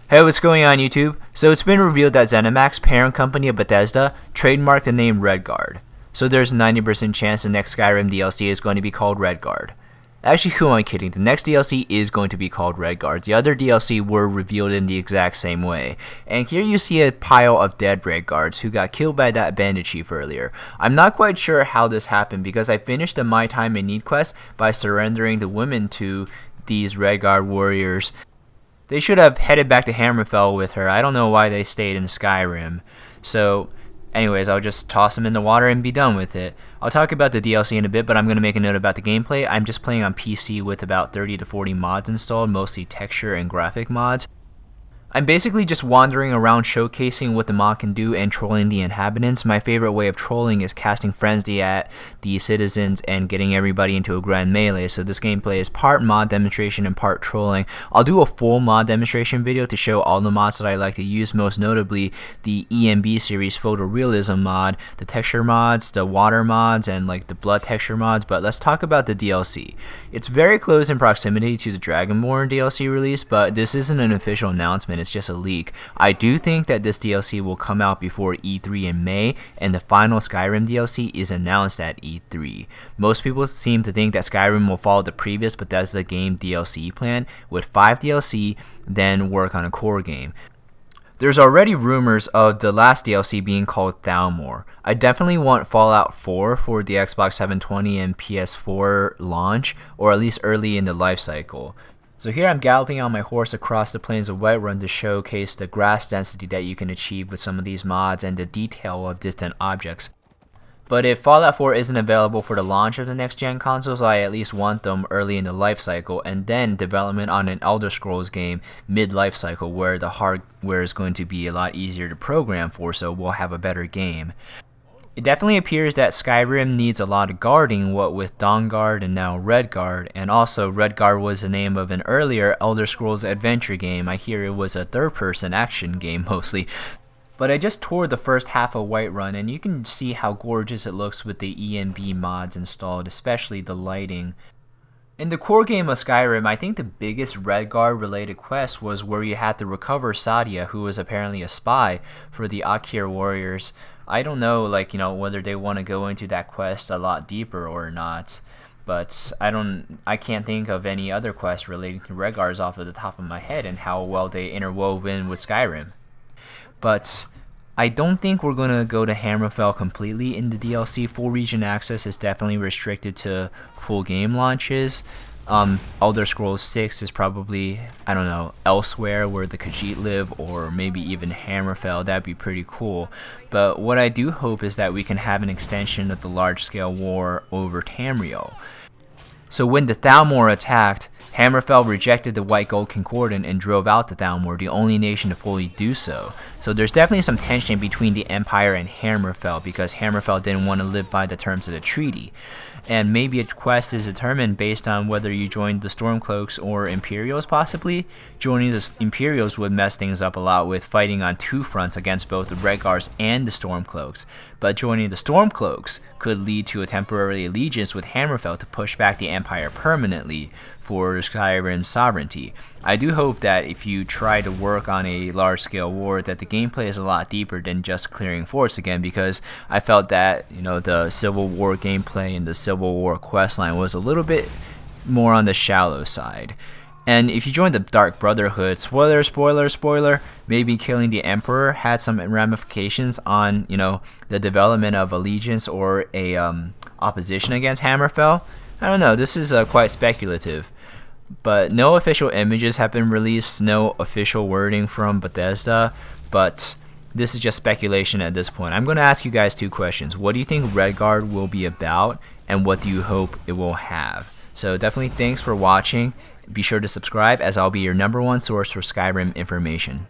Hey, what's going on YouTube? So it's been revealed that ZeniMax, parent company of Bethesda, trademarked the name Redguard. So there's a 90% chance the next Skyrim DLC is going to be called Redguard. Actually, who am I kidding? The next DLC is going to be called Redguard. The other DLC were revealed in the exact same way. And here you see a pile of dead Redguards who got killed by that bandit chief earlier. I'm not quite sure how this happened because I finished the My Time in Need quest by surrendering the women to these Redguard warriors. They should have headed back to Hammerfell with her. I don't know why they stayed in Skyrim. So, anyways, I'll just toss them in the water and be done with it. I'll talk about the DLC in a bit, but I'm going to make a note about the gameplay. I'm just playing on PC with about 30 to 40 mods installed, mostly texture and graphic mods. I'm basically just wandering around showcasing what the mod can do and trolling the inhabitants. My favorite way of trolling is casting frenzy at the citizens and getting everybody into a grand melee. So this gameplay is part mod demonstration and part trolling. I'll do a full mod demonstration video to show all the mods that I like to use, most notably the EMB series photorealism mod, the texture mods, the water mods, and like the blood texture mods. But let's talk about the DLC. It's very close in proximity to the Dragonborn DLC release, but this isn't an official announcement. It's just a leak. I do think that this DLC will come out before E3 in May, and the final Skyrim DLC is announced at E3. Most people seem to think that Skyrim will follow the previous Bethesda game DLC plan, with 5 DLC, then work on a core game. There's already rumors of the last DLC being called Thalmor. I definitely want Fallout 4 for the Xbox 720 and PS4 launch, or at least early in the life cycle. So here I'm galloping on my horse across the plains of Whiterun to showcase the grass density that you can achieve with some of these mods and the detail of distant objects. But if Fallout 4 isn't available for the launch of the next gen consoles, I at least want them early in the life cycle, and then development on an Elder Scrolls game mid-life cycle where the hardware is going to be a lot easier to program for, so we'll have a better game. It definitely appears that Skyrim needs a lot of guarding, what with Dawnguard and now Redguard, and also Redguard was the name of an earlier Elder Scrolls adventure game. I hear it was a third-person action game mostly. But I just toured the first half of Whiterun, and you can see how gorgeous it looks with the EMB mods installed, especially the lighting. In the core game of Skyrim, I think the biggest Redguard related quest was where you had to recover Sadia, who was apparently a spy for the Akir warriors. I don't know, whether they want to go into that quest a lot deeper or not, but I can't think of any other quest relating to Redguards off of the top of my head and how well they interwoven with Skyrim. But I don't think we're going to go to Hammerfell completely in the DLC. Full region access is definitely restricted to full game launches. Elder Scrolls 6 is probably, elsewhere where the Khajiit live, or maybe even Hammerfell. That'd be pretty cool. But what I do hope is that we can have an extension of the large-scale war over Tamriel. So when the Thalmor attacked, Hammerfell rejected the White Gold Concordant and drove out the Thalmor, the only nation to fully do so. So there's definitely some tension between the Empire and Hammerfell because Hammerfell didn't want to live by the terms of the treaty. And maybe a quest is determined based on whether you join the Stormcloaks or Imperials possibly. Joining the Imperials would mess things up a lot with fighting on 2 fronts against both the Redguards and the Stormcloaks. But joining the Stormcloaks could lead to a temporary allegiance with Hammerfell to push back the Empire permanently for Skyrim's sovereignty. I do hope that if you try to work on a large-scale war that the gameplay is a lot deeper than just clearing forts again, because I felt that the Civil War gameplay and the Civil War questline was a little bit more on the shallow side. And if you join the Dark Brotherhood, spoiler, maybe killing the Emperor had some ramifications on the development of allegiance or a opposition against Hammerfell. I don't know, this is quite speculative. But no official images have been released, no official wording from Bethesda, but this is just speculation at this point. I'm going to ask you guys 2 questions. What do you think Redguard will be about, and what do you hope it will have? So definitely thanks for watching. Be sure to subscribe, as I'll be your #1 source for Skyrim information.